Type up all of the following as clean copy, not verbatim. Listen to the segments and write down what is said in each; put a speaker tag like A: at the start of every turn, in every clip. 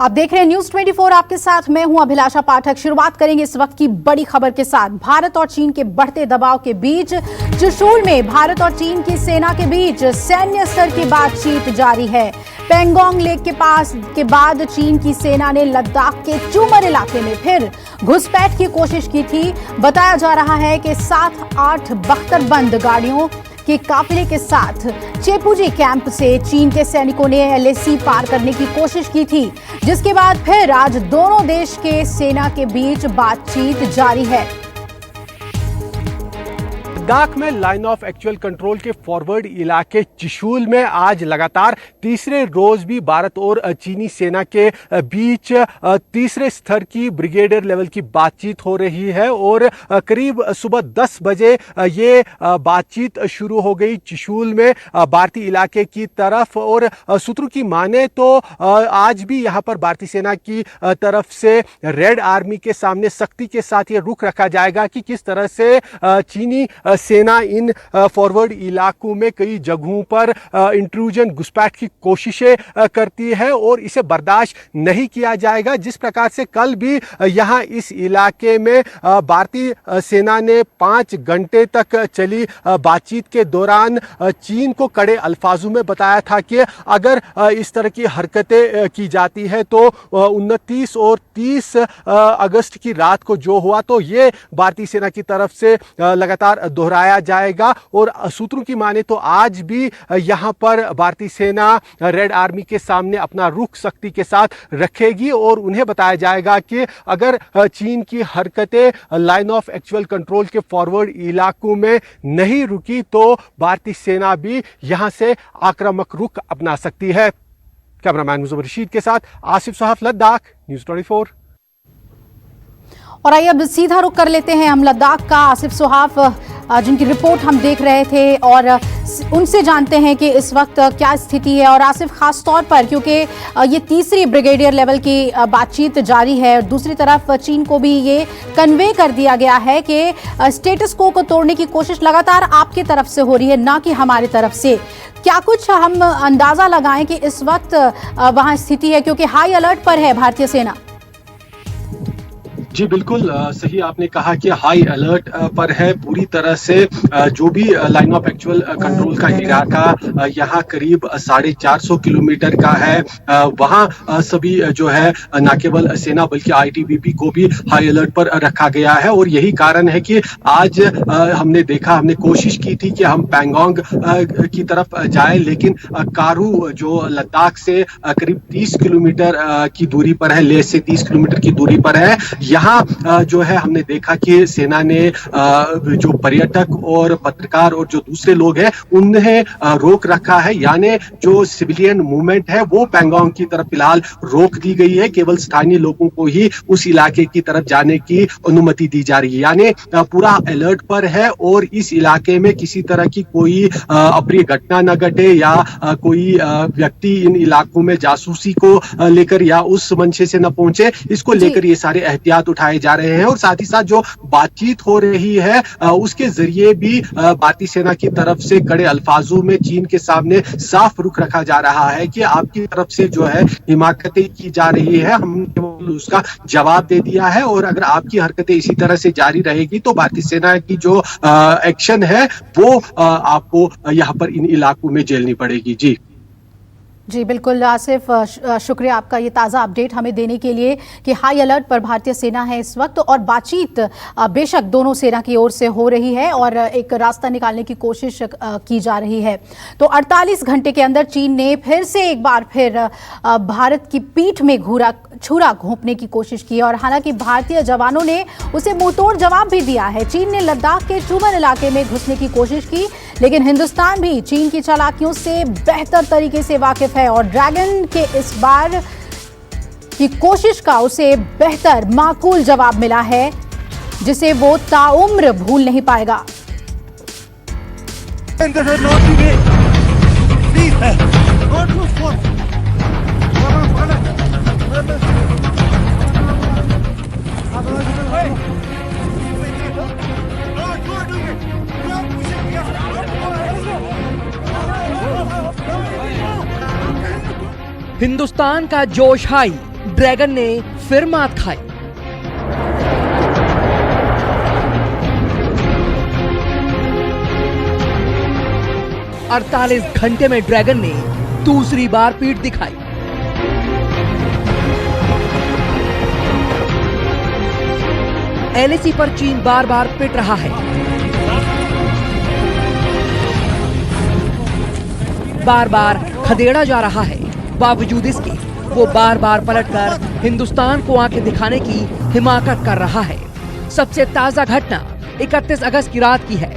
A: आप देख रहे हैं न्यूज 24। आपके साथ मैं हूं अभिलाषा पाठक। शुरुआत करेंगे इस वक्त की बड़ी खबर के साथ। भारत और चीन के बढ़ते दबाव के बीच चुशूल में भारत और चीन की सेना के बीच सैन्य स्तर की बातचीत जारी है। पेंगोंग लेक के पास के बाद चीन की सेना ने लद्दाख के चूमर इलाके में फिर घुसपैठ की कोशिश की थी। बताया जा रहा है कि 7-8 बख्तरबंद गाड़ियों के काफिले के साथ चेपुजी कैंप से चीन के सैनिकों ने एलएसी पार करने की कोशिश की थी, जिसके बाद फिर आज दोनों देश के सेना के बीच बातचीत जारी है।
B: लद्दाख में लाइन ऑफ एक्चुअल कंट्रोल के फॉरवर्ड इलाके चुशूल में आज लगातार तीसरे रोज भी भारत और चीनी सेना के बीच तीसरे स्तर की ब्रिगेडियर लेवल की बातचीत हो रही है और करीब सुबह 10 बजे ये बातचीत शुरू हो गई चुशूल में भारतीय इलाके की तरफ। और सूत्रों की माने तो आज भी यहाँ पर भारतीय सेना की तरफ से रेड आर्मी के सामने सख्ती के साथ ये रुख रखा जाएगा कि किस तरह से चीनी सेना इन फॉरवर्ड इलाकों में कई जगहों पर इंट्रूजन घुसपैठ की कोशिशें करती है और इसे बर्दाश्त नहीं किया जाएगा। जिस प्रकार से कल भी यहाँ इस इलाके में भारतीय सेना ने 5 घंटे तक चली बातचीत के दौरान चीन को कड़े अल्फाजों में बताया था कि अगर इस तरह की हरकतें की जाती है तो 29 और 30 अगस्त की रात को जो हुआ तो ये भारतीय सेना की तरफ से लगातार दोहराया जाएगा। और सूत्रों की माने तो आज भी यहां पर भारतीय सेना रेड आर्मी के सामने अपना रुख सख्ती के साथ रखेगी और उन्हें बताया जाएगा कि अगर चीन की हरकतें लाइन ऑफ एक्चुअल कंट्रोल के फॉरवर्ड इलाकों में नहीं रुकी तो भारतीय सेना भी यहां से आक्रामक रुख अपना सकती है। कैमरामैन मुजफ्फर रशीद के साथ आसिफ साहब, लद्दाख, न्यूज़ 24।
A: और आइए अब सीधा रुख कर लेते हैं हम लद्दाख का। आसिफ सुहाफ जिनकी रिपोर्ट हम देख रहे थे और उनसे जानते हैं कि इस वक्त क्या स्थिति है। और आसिफ, खास तौर पर क्योंकि ये तीसरी ब्रिगेडियर लेवल की बातचीत जारी है और दूसरी तरफ चीन को भी ये कन्वे कर दिया गया है कि स्टेटस को तोड़ने की कोशिश लगातार आपकी तरफ से हो रही है, ना कि हमारी तरफ से। क्या कुछ हम अंदाजा लगाएं कि इस वक्त वहाँ स्थिति है, क्योंकि हाई अलर्ट पर है भारतीय सेना?
B: जी बिल्कुल सही आपने कहा कि हाई अलर्ट पर है पूरी तरह से। जो भी लाइन ऑफ एक्चुअल कंट्रोल का इलाका यहाँ करीब 450 किलोमीटर का है, वहाँ सभी जो है न केवल सेना बल्कि आईटीबीपी को भी हाई अलर्ट पर रखा गया है। और यही कारण है कि आज हमने कोशिश की थी कि हम पेंगोंग की तरफ जाए, लेकिन कारू जो लद्दाख से करीब 30 किलोमीटर की दूरी पर है, लेह से 30 किलोमीटर की दूरी पर है, यहाँ जो है हमने देखा कि सेना ने जो पर्यटक और पत्रकार और जो दूसरे लोग हैं उन्हें रोक रखा है। यानी जो सिविलियन मूवमेंट है वो पेंगोंग की तरफ फिलहाल रोक दी गई है। केवल स्थानीय लोगों को ही उस इलाके की तरफ जाने की अनुमति दी जा रही है। यानी पूरा अलर्ट पर है और इस इलाके में किसी तरह की कोई अप्रिय घटना न घटे या कोई व्यक्ति इन इलाकों में जासूसी को लेकर या उस मंशे से न पहुंचे, इसको लेकर ये सारे एहतियात उठाए जा रहे हैं। और साथ ही साथ जो बातचीत हो रही है उसके जरिए भी भारतीय सेना की तरफ से कड़े अल्फाजों में चीन के सामने साफ रुख रखा जा रहा है कि आपकी तरफ से जो है हिमाकतें की जा रही है, हमने उसका जवाब दे दिया है और अगर आपकी हरकतें इसी तरह से जारी रहेगी तो भारतीय सेना की जो एक्शन है वो आपको यहाँ पर इन इलाकों में झेलनी पड़ेगी।
A: जी बिल्कुल आसिफ, शुक्रिया आपका ये ताज़ा अपडेट हमें देने के लिए कि हाई अलर्ट पर भारतीय सेना है इस वक्त। और बातचीत बेशक दोनों सेना की ओर से हो रही है और एक रास्ता निकालने की कोशिश की जा रही है। तो 48 घंटे के अंदर चीन ने फिर से एक बार फिर भारत की पीठ में छुरा घोंपने की कोशिश की और हालांकि भारतीय जवानों ने उसे मुंहतोड़ जवाब भी दिया है। चीन ने लद्दाख के चूमर इलाके में घुसने की कोशिश की, लेकिन हिंदुस्तान भी चीन की चालाकियों से बेहतर तरीके से वाकिफ है और ड्रैगन के इस बार की कोशिश का उसे बेहतर माकूल जवाब मिला है, जिसे वो ताउम्र भूल नहीं पाएगा।
C: हिंदुस्तान का जोश हाई, ड्रैगन ने फिर मात खाई। अड़तालीस घंटे में ड्रैगन ने दूसरी बार पीठ दिखाई। एलएसी पर चीन बार बार पिट रहा है। बार बार खदेड़ा जा रहा है। बावजूद इसके वो बार बार पलटकर हिंदुस्तान को आंखें दिखाने की हिमाकत कर रहा है। सबसे ताजा घटना 31 अगस्त की रात की है।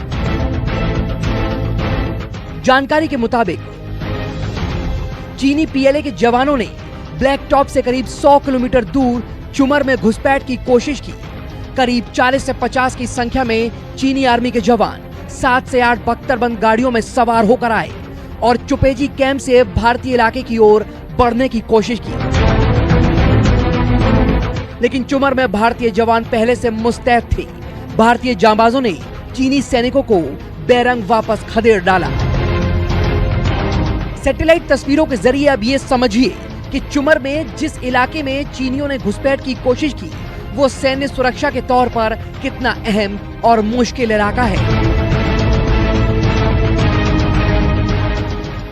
C: जानकारी के मुताबिक चीनी पीएलए के जवानों ने ब्लैक टॉप से करीब 100 किलोमीटर दूर चुमर में घुसपैठ की कोशिश की। करीब 40 से 50 की संख्या में चीनी आर्मी के जवान 7 से 8 बख्तरबंद गाड़ियों में सवार होकर आए और चुपेजी कैंप से भारतीय इलाके की ओर बढ़ने की कोशिश की। लेकिन चुमर में भारतीय जवान पहले से मुस्तैद थे। भारतीय जांबाजों ने चीनी सैनिकों को बेरंग वापस खदेड़ डाला। सैटेलाइट तस्वीरों के जरिए अब ये समझिए कि चुमर में जिस इलाके में चीनियों ने घुसपैठ की कोशिश की वो सैन्य सुरक्षा के तौर पर कितना अहम और मुश्किल इलाका है।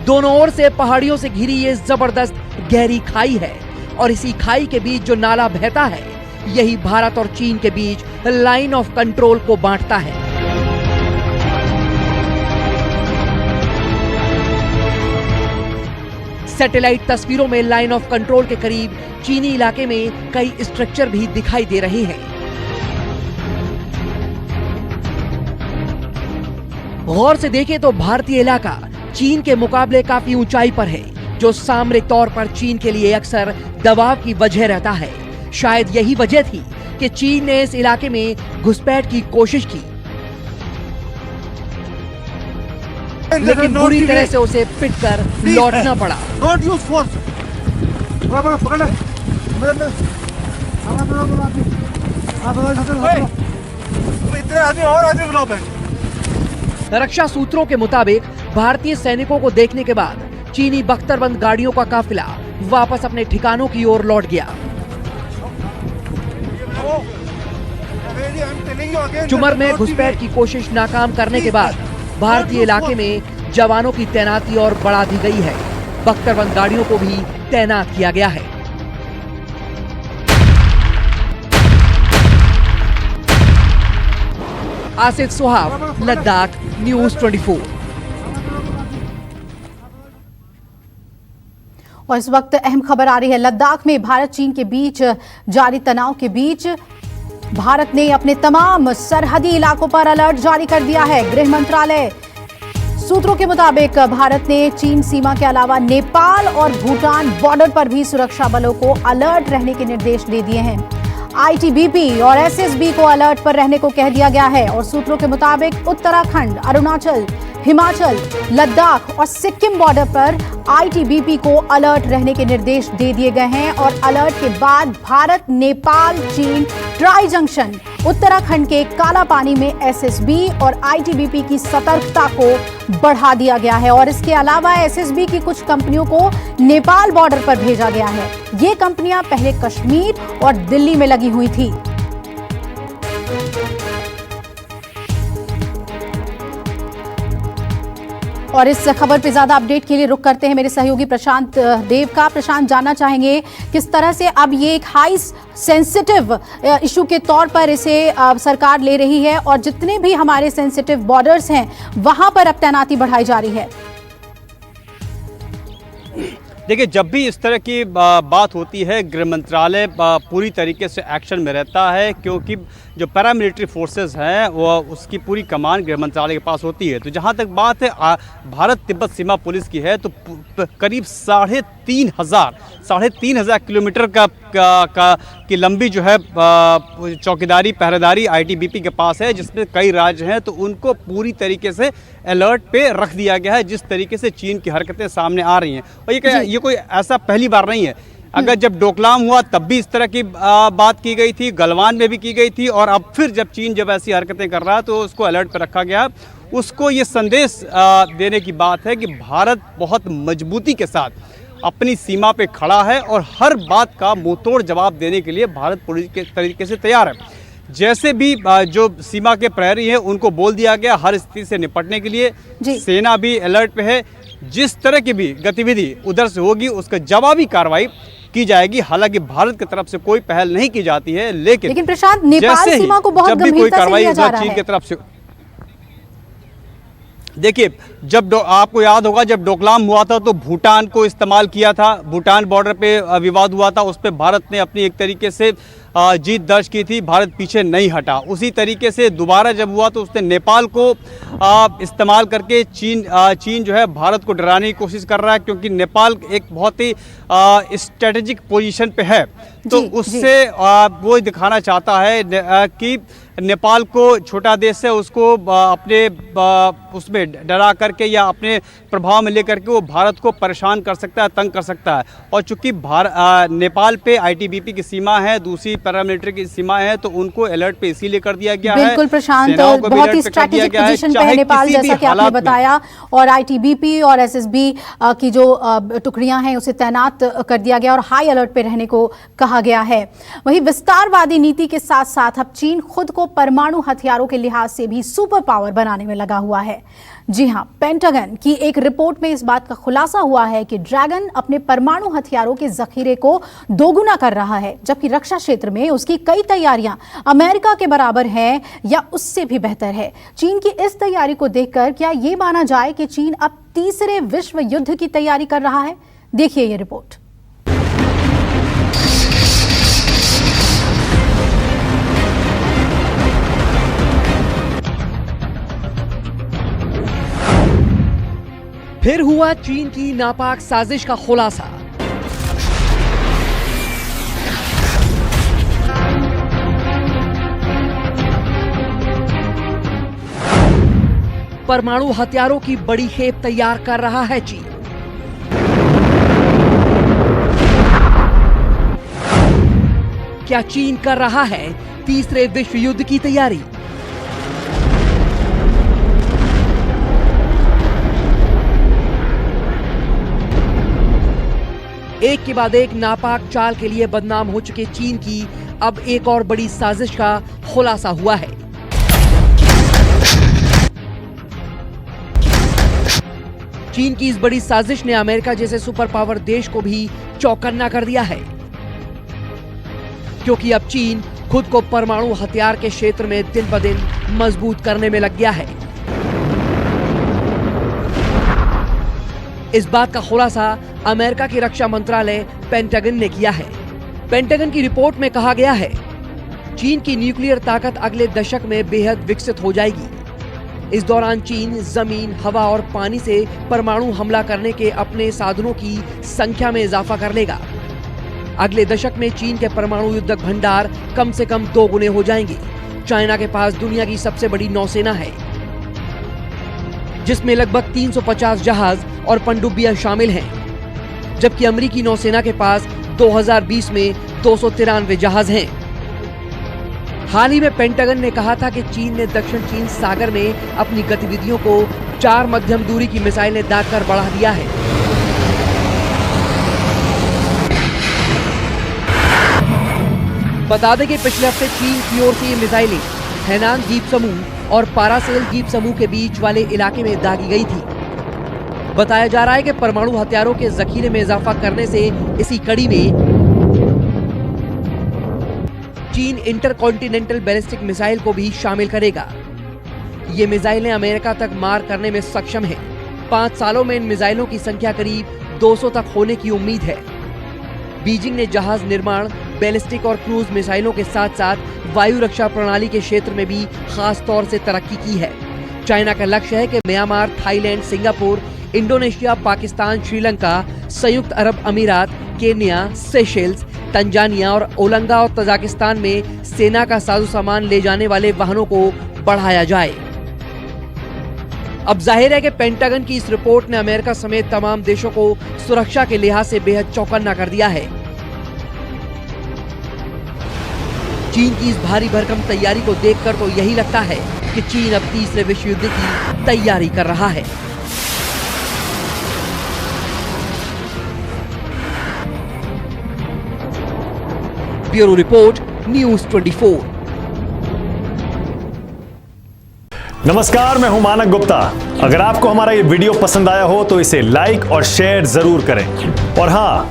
C: दोनों ओर से पहाड़ियों से घिरी ये जबरदस्त गहरी खाई है और इसी खाई के बीच जो नाला बहता है यही भारत और चीन के बीच लाइन ऑफ कंट्रोल को बांटता है। सैटेलाइट तस्वीरों में लाइन ऑफ कंट्रोल के करीब चीनी इलाके में कई स्ट्रक्चर भी दिखाई दे रहे हैं। गौर से देखें तो भारतीय इलाका चीन के मुकाबले काफी ऊंचाई पर है, जो सामरिक तौर पर चीन के लिए अक्सर दबाव की वजह रहता है। शायद यही वजह थी कि चीन ने इस इलाके में घुसपैठ की कोशिश की, लेकिन बुरी तरह से उसे पिटकर लौटना पड़ा। रक्षा सूत्रों के मुताबिक भारतीय सैनिकों को देखने के बाद चीनी बख्तरबंद गाड़ियों का काफिला वापस अपने ठिकानों की ओर लौट गया। चुमर में घुसपैठ की कोशिश नाकाम करने के बाद भारतीय इलाके में जवानों की तैनाती और बढ़ा दी गई है। बख्तरबंद गाड़ियों को भी तैनात किया गया है। आसिफ सुहाब, लद्दाख, न्यूज़ 24।
A: और इस वक्त अहम खबर आ रही है। लद्दाख में भारत चीन के बीच जारी तनाव के बीच भारत ने अपने तमाम सरहदी इलाकों पर अलर्ट जारी कर दिया है। गृह मंत्रालय सूत्रों के मुताबिक भारत ने चीन सीमा के अलावा नेपाल और भूटान बॉर्डर पर भी सुरक्षा बलों को अलर्ट रहने के निर्देश दे दिए हैं। आईटीबीपी और एसएसबी को अलर्ट पर रहने को कह दिया गया है और सूत्रों के मुताबिक उत्तराखंड, अरुणाचल, हिमाचल, लद्दाख और सिक्किम बॉर्डर पर आईटीबीपी को अलर्ट रहने के निर्देश दे दिए गए हैं। और अलर्ट के बाद भारत, नेपाल, चीन ट्राई जंक्शन उत्तराखंड के काला पानी में एसएसबी और आईटीबीपी की सतर्कता को बढ़ा दिया गया है। और इसके अलावा एसएसबी की कुछ कंपनियों को नेपाल बॉर्डर पर भेजा गया है। ये कंपनियां पहले कश्मीर और दिल्ली में लगी हुई थी। और इस खबर पे ज्यादा अपडेट के लिए रुख करते हैं मेरे सहयोगी प्रशांत देव का। प्रशांत, जानना चाहेंगे किस तरह से अब ये एक हाई सेंसिटिव इशू के तौर पर इसे सरकार ले रही है और जितने भी हमारे सेंसिटिव बॉर्डर्स हैं वहां पर अब तैनाती बढ़ाई जा रही है।
D: देखिए, जब भी इस तरह की बात होती है गृह मंत्रालय पूरी तरीके से एक्शन में रहता है, क्योंकि जो पैरामिलिट्री फोर्सेस हैं वो उसकी पूरी कमान गृह मंत्रालय के पास होती है। तो जहाँ तक बात है भारत तिब्बत सीमा पुलिस की है तो करीब 3,500 किलोमीटर की लंबी जो है चौकीदारी पहरेदारी आईटीबीपी के पास है, जिसमें कई राज्य हैं। तो उनको पूरी तरीके से अलर्ट पे रख दिया गया है जिस तरीके से चीन की हरकतें सामने आ रही हैं। और ये कोई ऐसा पहली बार नहीं है। अगर जब डोकलाम हुआ तब भी इस तरह की बात की गई थी, गलवान में भी की गई थी, और अब फिर जब चीन जब ऐसी हरकतें कर रहा है तो उसको अलर्ट पर रखा गया। उसको ये संदेश देने की बात है कि भारत बहुत मजबूती के साथ अपनी सीमा पे खड़ा है और हर बात का मुंहतोड़ जवाब देने के लिए भारत पूरी तरीके से तैयार है। जैसे भी जो सीमा के प्रहरी हैं उनको बोल दिया गया हर स्थिति से निपटने के लिए। सेना भी अलर्ट पे है, जिस तरह की भी गतिविधि उधर से होगी उसका जवाबी कार्रवाई की जाएगी। हालांकि भारत की तरफ से कोई पहल नहीं की जाती है, लेकिन
A: प्रशांत, नेपाल सीमा को बहुत
D: जब भी कोई
A: गंभीरता से
D: कार्रवाई
A: लिया जा रहा
D: चीन
A: है।
D: की तरफ से, देखिए जब आपको याद होगा जब डोकलाम हुआ था तो भूटान को इस्तेमाल किया था, भूटान बॉर्डर पे विवाद हुआ था, उस पर भारत ने अपनी एक तरीके से जीत दर्ज की थी, भारत पीछे नहीं हटा। उसी तरीके से दोबारा जब हुआ तो उसने नेपाल को इस्तेमाल करके चीन जो है भारत को डराने की कोशिश कर रहा है, क्योंकि नेपाल एक बहुत ही स्ट्रेटेजिक पोजीशन पे है। तो उससे वो दिखाना चाहता है कि नेपाल को छोटा देश है, उसको अपने उसमें डरा करके या अपने प्रभाव में लेकर के वो भारत को परेशान कर सकता है, तंग कर सकता है। और चूंकि नेपाल पे आईटीबीपी की सीमा है, दूसरी पैरामिलिट्री की सीमा है, तो उनको अलर्ट पे इसीलिए कर दिया गया है।
A: बिल्कुल प्रशांत, बहुत ही स्ट्रैटेजिक पोजीशन पे है नेपाल, जैसा कि आपने बताया, और आईटीबीपी और एसएसबी की जो टुकड़ियां हैं उसे तैनात कर दिया गया और हाई अलर्ट पे रहने को कहा गया है। वहीं विस्तारवादी नीति के साथ साथ अब चीन खुद को परमाणु हथियारों के लिहाज से भी सुपर पावर बनाने में लगा हुआ है। जी हां, पेंटागन की एक रिपोर्ट में इस बात का खुलासा हुआ है कि ड्रैगन अपने परमाणु हथियारों के जखीरे को दोगुना कर रहा है, जबकि रक्षा क्षेत्र में उसकी कई तैयारियां अमेरिका के बराबर हैं या उससे भी बेहतर है। चीन की इस तैयारी को देखकर क्या यह माना जाए कि चीन अब तीसरे विश्व युद्ध की तैयारी कर रहा है? देखिए ये रिपोर्ट।
C: फिर हुआ चीन की नापाक साजिश का खुलासा। परमाणु हथियारों की बड़ी खेप तैयार कर रहा है चीन। क्या चीन कर रहा है तीसरे विश्व युद्ध की तैयारी? एक के बाद एक नापाक चाल के लिए बदनाम हो चुके चीन की अब एक और बड़ी साजिश का खुलासा हुआ है। चीन की इस बड़ी साजिश ने अमेरिका जैसे सुपर पावर देश को भी चौकन्ना कर दिया है, क्योंकि अब चीन खुद को परमाणु हथियार के क्षेत्र में दिन ब दिन मजबूत करने में लग गया है। इस बात का खुलासा अमेरिका की रक्षा मंत्रालय पेंटागन ने किया है। पेंटागन की रिपोर्ट में कहा गया है, चीन की न्यूक्लियर ताकत अगले दशक में बेहद विकसित हो जाएगी। इस दौरान चीन जमीन, हवा और पानी से परमाणु हमला करने के अपने साधनों की संख्या में इजाफा कर लेगा। अगले दशक में चीन के परमाणु युद्धक भंडार कम से कम 2 गुने हो जाएंगे। चाइना के पास दुनिया की सबसे बड़ी नौसेना है, जिसमें लगभग 350 जहाज और पनडुब्बियां शामिल हैं, जबकि अमेरिकी नौसेना के पास 2020 में 293 जहाज हैं। हाल ही में पेंटागन ने कहा था कि चीन ने दक्षिण चीन सागर में अपनी गतिविधियों को 4 मध्यम दूरी की मिसाइलें दागकर बढ़ा दिया है। बता दें कि पिछले हफ्ते चीन की ओर से ये मिसाइलें हैनान द्वीप समूह और पारासेल द्वीप समूह के बीच वाले इलाके में दागी गई थी। बताया जा रहा है कि परमाणु हथियारों के जखीरे में इजाफा करने से इसी कड़ी में चीन इंटरकॉन्टिनेंटल बैलिस्टिक मिसाइल को भी शामिल करेगा। ये मिसाइलें अमेरिका तक मार करने में सक्षम हैं। 5 सालों में इन मिसाइलों की संख्या करीब 200 तक होने की उम्मीद है। बीजिंग ने जहाज निर्माण, बैलिस्टिक और क्रूज मिसाइलों के साथ साथ वायु रक्षा प्रणाली के क्षेत्र में भी खास तौर से तरक्की की है। चाइना का लक्ष्य है कि Myanmar, Thailand, Singapore, Indonesia, Pakistan, Sri Lanka, संयुक्त अरब अमीरात, केन्या, सेशेल्स, तंजानिया और ओलंगा और तजाकिस्तान में सेना का साजो सामान ले जाने वाले वाहनों को बढ़ाया जाए। अब जाहिर है कि पेंटागन की इस रिपोर्ट ने अमेरिका समेत तमाम देशों को सुरक्षा के लिहाज से बेहद चौकन्ना कर दिया है। चीन की इस भारी भरकम तैयारी को देखकर तो यही लगता है कि चीन अब तीसरे विश्व युद्ध की तैयारी कर रहा है। Bureau report, news 24।
E: नमस्कार, मैं हूं मानक गुप्ता। अगर आपको हमारा ये वीडियो पसंद आया हो तो इसे लाइक और शेयर जरूर करें और हां,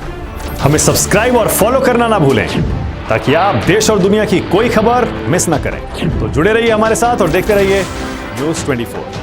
E: हमें सब्सक्राइब और फॉलो करना ना भूलें ताकि आप देश और दुनिया की कोई खबर मिस ना करें। तो जुड़े रहिए हमारे साथ और देखते रहिए न्यूज़ 24।